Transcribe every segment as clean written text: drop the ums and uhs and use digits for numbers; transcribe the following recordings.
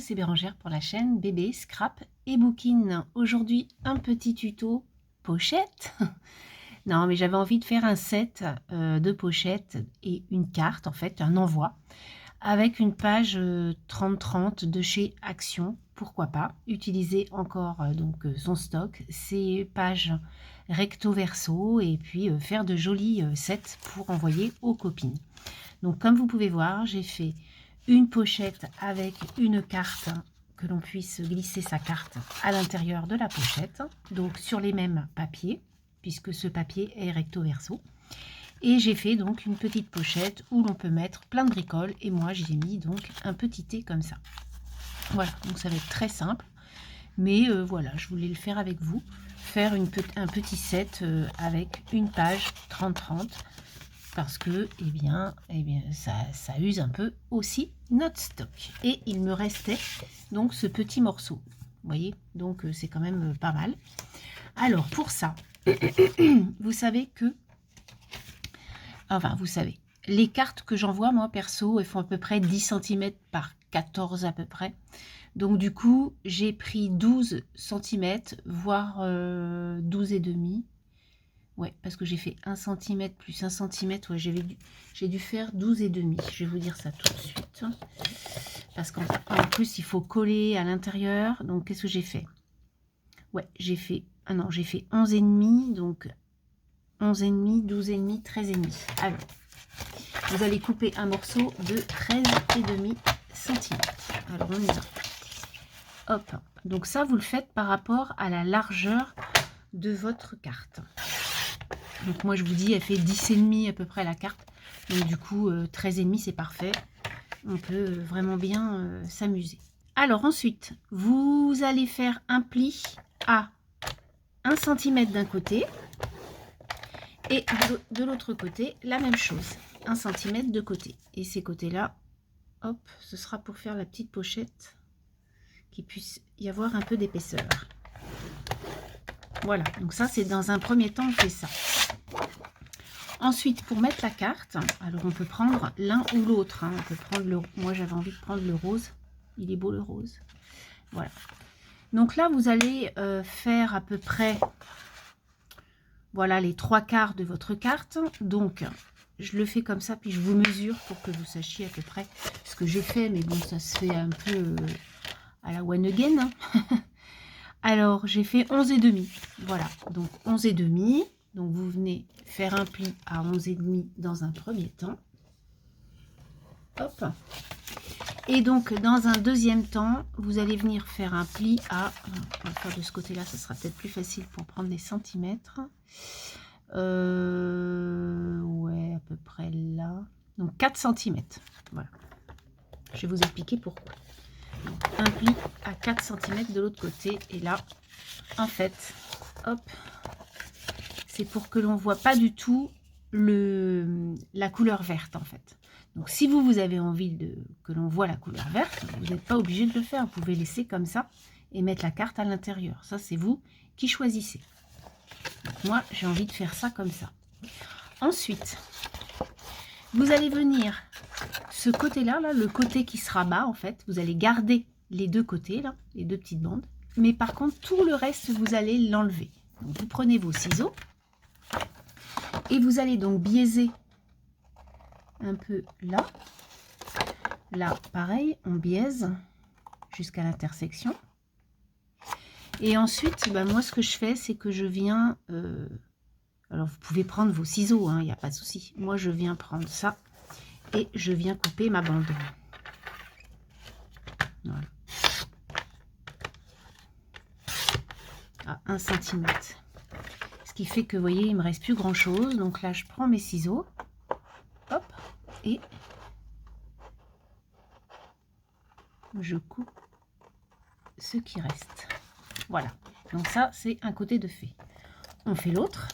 c'est Bérangère pour la chaîne Bébé, Scrap et Bouquine. Aujourd'hui, un petit tuto pochette. Non, mais j'avais envie de faire un set de pochettes et une carte, en fait, un envoi, avec une page 30-30 de chez Action. Pourquoi pas utiliser encore son stock, ces pages recto verso, et puis faire de jolis sets pour envoyer aux copines. Donc, comme vous pouvez voir, j'ai fait une pochette avec une carte, que l'on puisse glisser sa carte à l'intérieur de la pochette, donc sur les mêmes papiers, puisque ce papier est recto verso. Et j'ai fait donc une petite pochette où l'on peut mettre plein de bricoles, et moi j'ai mis donc un petit thé comme ça. Voilà, donc ça va être très simple, mais voilà, je voulais le faire avec vous, faire un petit set avec une page 30-30, parce que eh bien ça use un peu aussi notre stock. Et il me restait donc ce petit morceau, vous voyez, donc c'est quand même pas mal. Alors pour ça, vous savez, les cartes que j'envoie, moi perso, elles font à peu près 10 cm par 14 à peu près. Donc du coup, j'ai pris 12 cm, voire 12 et demi. Ouais, parce que j'ai fait 1 cm plus 1 cm, ouais, j'ai dû faire 12 et demi. Je vais vous dire ça tout de suite. Parce qu'en plus, il faut coller à l'intérieur. Donc, qu'est-ce que j'ai fait? Ouais, j'ai fait 11 et demi, donc 11 et demi, 12 et demi, 13 et demi. Alors, vous allez couper un morceau de 13 et demi cm. Alors, on y va. Hop. Donc ça, vous le faites par rapport à la largeur de votre carte. Donc moi je vous dis, elle fait 10,5 à peu près la carte. Donc du coup 13,5 c'est parfait. On peut vraiment bien s'amuser. Alors ensuite, vous allez faire un pli à 1 cm d'un côté. Et de l'autre côté, la même chose. 1 cm de côté. Et ces côtés-là, hop, ce sera pour faire la petite pochette, qu'il puisse y avoir un peu d'épaisseur. Voilà, donc ça c'est dans un premier temps, on fait ça. Ensuite, pour mettre la carte, alors on peut prendre l'un ou l'autre. On peut prendre moi j'avais envie de prendre le rose. Il est beau le rose. Voilà. Donc là, vous allez faire à peu près, voilà, les 3/4 de votre carte. Donc, je le fais comme ça, puis je vous mesure pour que vous sachiez à peu près ce que j'ai fait. Mais bon, ça se fait un peu à la one again. Hein. Alors, j'ai fait 11 et demi. Voilà, donc 11 et demi. Donc, vous venez faire un pli à 11 et demi dans un premier temps. Hop. Et donc, dans un deuxième temps, vous allez venir faire un pli à... On va faire de ce côté-là, ça sera peut-être plus facile pour prendre les centimètres. Ouais, à peu près là. Donc, 4 cm. Voilà. Je vais vous expliquer pourquoi. Donc, un pli à 4 cm de l'autre côté. Et là, en fait, hop... c'est pour que l'on voit pas du tout la couleur verte en fait. Donc si vous avez envie que l'on voit la couleur verte, vous n'êtes pas obligé de le faire. Vous pouvez laisser comme ça et mettre la carte à l'intérieur. Ça c'est vous qui choisissez. Donc, moi j'ai envie de faire ça comme ça. Ensuite, vous allez venir ce côté-là, là, le côté qui sera bas en fait. Vous allez garder les deux côtés, là, les deux petites bandes. Mais par contre, tout le reste, vous allez l'enlever. Vous prenez vos ciseaux. Et vous allez donc biaiser un peu là. Là, pareil, on biaise jusqu'à l'intersection. Et ensuite, ben, moi, ce que je fais, c'est que je viens... alors, vous pouvez prendre vos ciseaux, il n'y a pas de souci. Moi, je viens prendre ça et je viens couper ma bande. Voilà. À 1 cm. Ce qui fait que, vous voyez, il ne me reste plus grand-chose. Donc là, je prends mes ciseaux. Hop. Et je coupe ce qui reste. Voilà. Donc ça, c'est un côté de fait. On fait l'autre.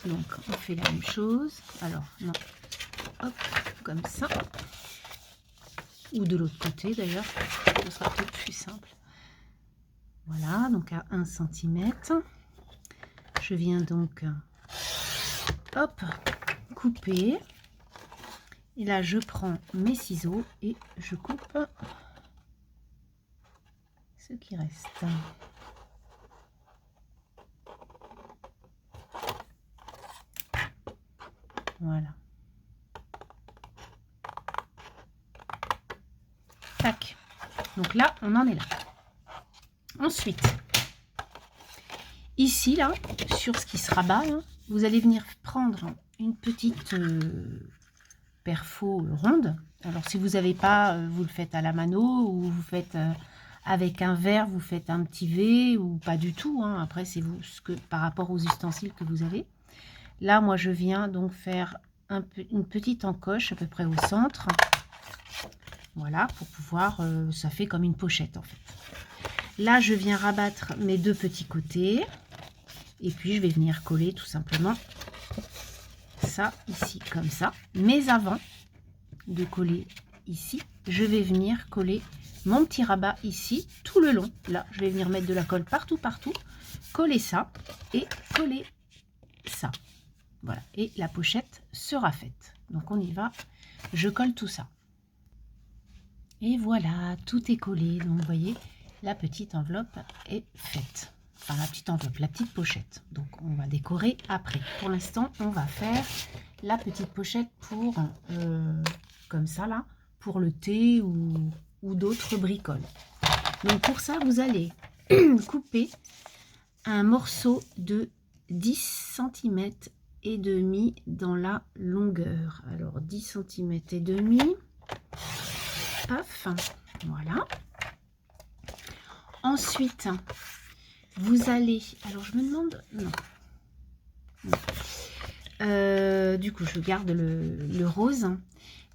Donc, on fait la même chose. Alors, non. Hop, comme ça. Ou de l'autre côté, d'ailleurs. Ce sera peut-être plus simple. Voilà, donc à 1 cm. Je viens donc, hop, couper. Et là, je prends mes ciseaux et je coupe ce qui reste. Voilà. Tac. Donc là, on en est là. Ensuite, ici, là, sur ce qui se rabat, là, vous allez venir prendre une petite perfo ronde. Alors, si vous n'avez pas, vous le faites à la mano ou vous faites avec un verre, vous faites un petit V ou pas du tout. Hein. Après, c'est vous par rapport aux ustensiles que vous avez. Là, moi, je viens donc faire une petite encoche à peu près au centre. Voilà, pour pouvoir, ça fait comme une pochette en fait. Là, je viens rabattre mes deux petits côtés. Et puis, je vais venir coller tout simplement ça ici, comme ça. Mais avant de coller ici, je vais venir coller mon petit rabat ici, tout le long. Là, je vais venir mettre de la colle partout, partout. Coller ça et coller ça. Voilà, et la pochette sera faite. Donc, on y va. Je colle tout ça. Et voilà, tout est collé. Donc, vous voyez, la petite enveloppe est faite. Enfin, la petite enveloppe, la petite pochette. Donc, on va décorer après. Pour l'instant, on va faire la petite pochette pour, comme ça, là, pour le thé ou d'autres bricoles. Donc, pour ça, vous allez couper un morceau de 10 cm et demi dans la longueur. Alors, 10 cm et demi. Paf, voilà. Ensuite, vous allez... Alors, je me demande... Non. Du coup, je garde le rose.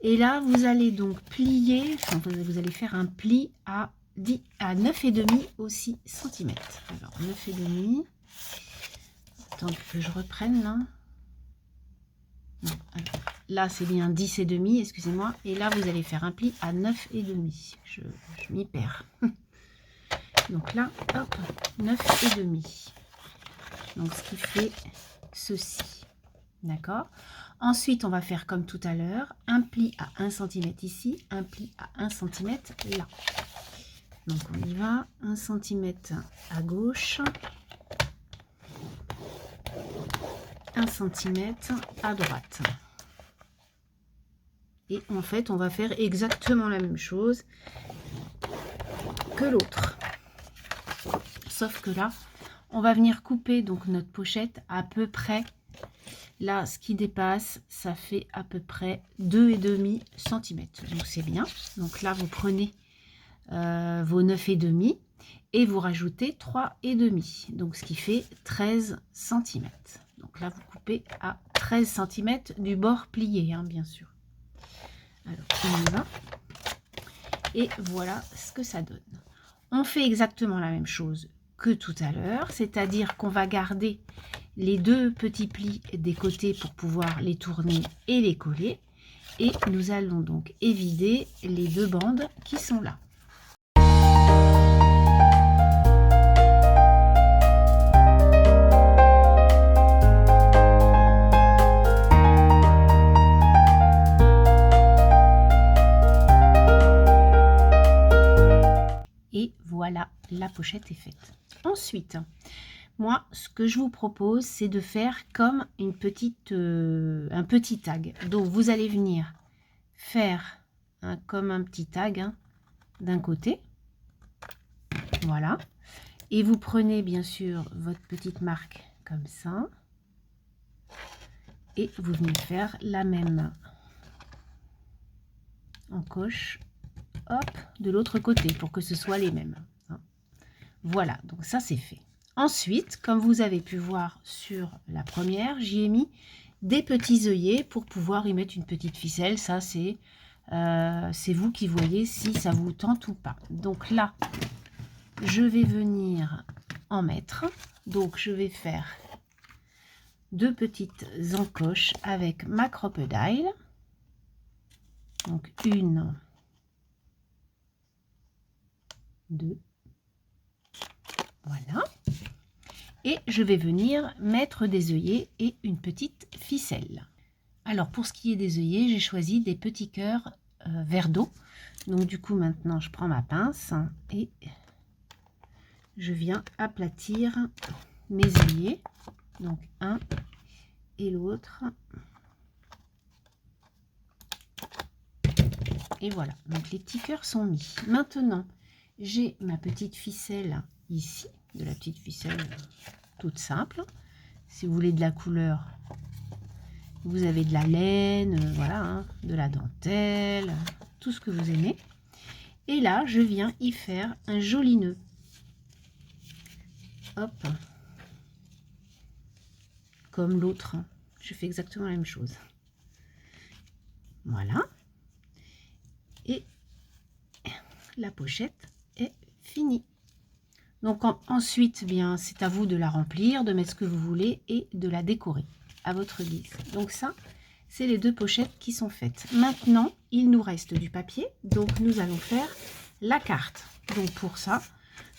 Et là, vous allez donc plier... Enfin, vous allez faire un pli à 9,5 aussi centimètres. Alors, 9,5. Attends que je reprenne, là. Non, alors, là, c'est bien 10,5, excusez-moi. Et là, vous allez faire un pli à 9,5. Je m'y perds. Donc là, hop, 9,5. Donc, ce qui fait ceci. D'accord? Ensuite, on va faire comme tout à l'heure, un pli à 1 cm ici, un pli à 1 cm là. Donc, on y va. 1 cm à gauche. 1 cm à droite. Et en fait, on va faire exactement la même chose que l'autre. Sauf que là, on va venir couper donc notre pochette à peu près. Là, ce qui dépasse, ça fait à peu près 2,5 cm. Donc, c'est bien. Donc là, vous prenez vos 9,5 et vous rajoutez 3,5. Donc, ce qui fait 13 cm. Donc là, vous coupez à 13 cm du bord plié, hein, bien sûr. Alors, on y va. Et voilà ce que ça donne. On fait exactement la même chose que tout à l'heure, c'est-à-dire qu'on va garder les deux petits plis des côtés pour pouvoir les tourner et les coller. Et nous allons donc évider les deux bandes qui sont là. Et voilà, la pochette est faite. Ensuite, moi, ce que je vous propose, c'est de faire comme un petit tag. Donc, vous allez venir faire comme un petit tag hein, d'un côté. Voilà. Et vous prenez bien sûr votre petite marque comme ça. Et vous venez faire la même encoche, hop, de l'autre côté pour que ce soit les mêmes. Voilà, donc ça c'est fait. Ensuite, comme vous avez pu voir sur la première, j'y ai mis des petits œillets pour pouvoir y mettre une petite ficelle. Ça, c'est vous qui voyez si ça vous tente ou pas. Donc là, je vais venir en mettre. Donc, je vais faire deux petites encoches avec ma crocodile. Donc, une, deux. Voilà. Et je vais venir mettre des œillets et une petite ficelle. Alors, pour ce qui est des œillets, j'ai choisi des petits cœurs vert d'eau. Donc, du coup, maintenant, je prends ma pince et je viens aplatir mes œillets. Donc, un et l'autre. Et voilà, donc les petits cœurs sont mis. Maintenant, j'ai ma petite ficelle ici, de la petite ficelle toute simple. Si vous voulez de la couleur, vous avez de la laine, voilà, hein, de la dentelle, tout ce que vous aimez. Et là, je viens y faire un joli nœud. Hop. Comme l'autre, je fais exactement la même chose. Voilà. Et la pochette est finie. Donc ensuite, bien, c'est à vous de la remplir, de mettre ce que vous voulez et de la décorer à votre guise. Donc ça, c'est les deux pochettes qui sont faites. Maintenant, il nous reste du papier, donc nous allons faire la carte. Donc pour ça,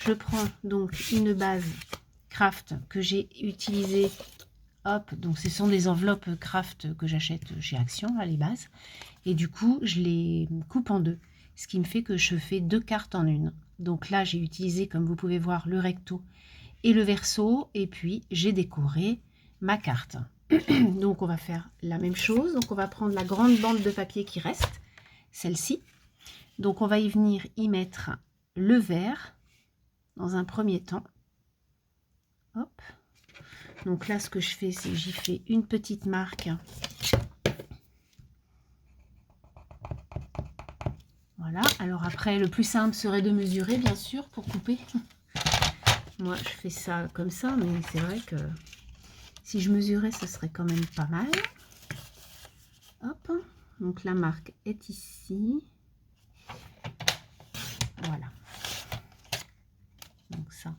je prends donc une base craft que j'ai utilisée. Hop, donc ce sont des enveloppes craft que j'achète chez Action, là, les bases. Et du coup, je les coupe en deux, ce qui me fait que je fais deux cartes en une. Donc là, j'ai utilisé, comme vous pouvez voir, le recto et le verso. Et puis, j'ai décoré ma carte. Donc, on va faire la même chose. Donc, on va prendre la grande bande de papier qui reste, celle-ci. Donc, on va y venir y mettre le vert dans un premier temps. Hop. Donc là, ce que je fais, c'est que j'y fais une petite marque. Voilà. Alors après, le plus simple serait de mesurer, bien sûr, pour couper. Moi, je fais ça comme ça, mais c'est vrai que si je mesurais, ce serait quand même pas mal. Hop. Donc la marque est ici. Voilà. Donc ça,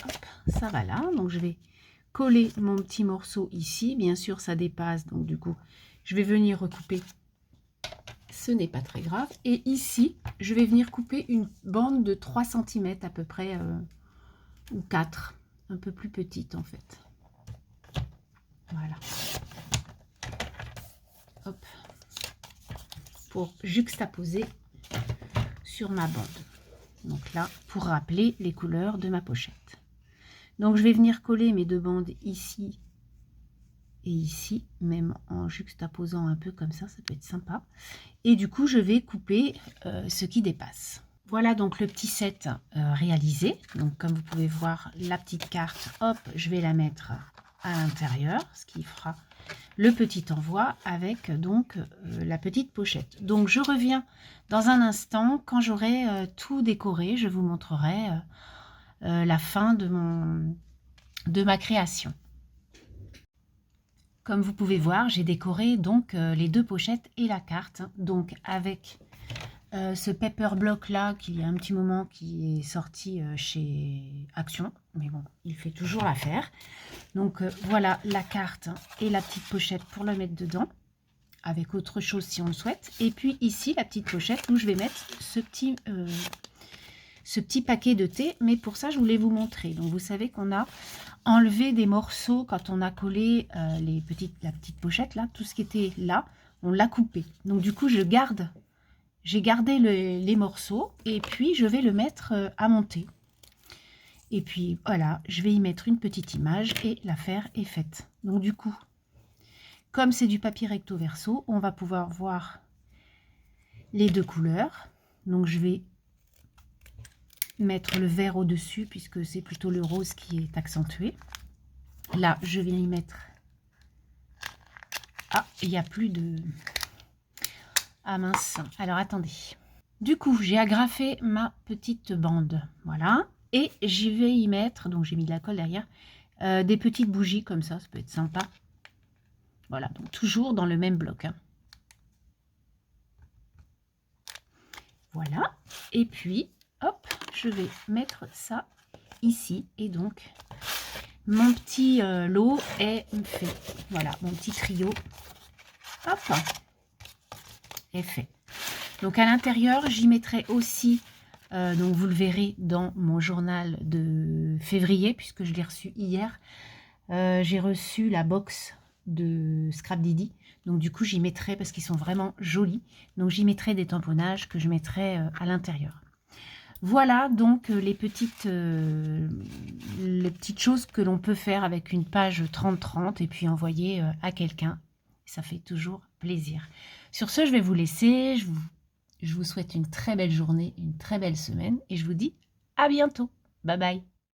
hop, ça va là. Donc je vais coller mon petit morceau ici. Bien sûr, ça dépasse. Donc du coup, je vais venir recouper. Ce n'est pas très grave. Et ici, je vais venir couper une bande de 3 cm à peu près, ou 4. Un peu plus petite en fait. Voilà. Hop. Pour juxtaposer sur ma bande. Donc là, pour rappeler les couleurs de ma pochette. Donc je vais venir coller mes deux bandes ici et ici, même en juxtaposant un peu comme ça peut être sympa. Et du coup, je vais couper ce qui dépasse. Voilà donc le petit set réalisé. Donc comme vous pouvez voir, la petite carte, hop, je vais la mettre à l'intérieur, ce qui fera le petit envoi avec donc la petite pochette. Donc je reviens dans un instant quand j'aurai tout décoré. Je vous montrerai la fin de ma création. Comme vous pouvez voir, j'ai décoré donc les deux pochettes et la carte. Donc avec ce paper block là, qu'il y a un petit moment qui est sorti chez Action. Mais bon, il fait toujours l'affaire. Donc voilà la carte et la petite pochette pour la mettre dedans. Avec autre chose si on le souhaite. Et puis ici, la petite pochette où je vais mettre ce petit paquet de thé. Mais pour ça, je voulais vous montrer. Donc vous savez qu'on a enlevé des morceaux quand on a collé la petite pochette là, tout ce qui était là, on l'a coupé. Donc du coup, j'ai gardé les morceaux et puis je vais le mettre à monter. Et puis voilà, je vais y mettre une petite image et l'affaire est faite. Donc du coup, comme c'est du papier recto verso, on va pouvoir voir les deux couleurs. Donc je vais mettre le vert au-dessus puisque c'est plutôt le rose qui est accentué. Là, je viens y mettre... Ah, il n'y a plus de... Ah mince, alors attendez. Du coup, j'ai agrafé ma petite bande, voilà. Et j'y vais y mettre, donc j'ai mis de la colle derrière, des petites bougies comme ça peut être sympa. Voilà, donc toujours dans le même bloc. Hein. Voilà, et puis, hop, je vais mettre ça ici. Et donc, mon petit lot est fait. Voilà, mon petit trio, hop, est fait. Donc, à l'intérieur, j'y mettrai aussi, donc vous le verrez dans mon journal de février, puisque je l'ai reçu hier. J'ai reçu la box de Scrap Didi. Donc du coup, j'y mettrai, parce qu'ils sont vraiment jolis, donc j'y mettrai des tamponnages que je mettrai à l'intérieur. Voilà donc les petites choses que l'on peut faire avec une page 30-30 et puis envoyer à quelqu'un. Ça fait toujours plaisir. Sur ce, je vais vous laisser. Je vous souhaite une très belle journée, une très belle semaine et je vous dis à bientôt. Bye bye.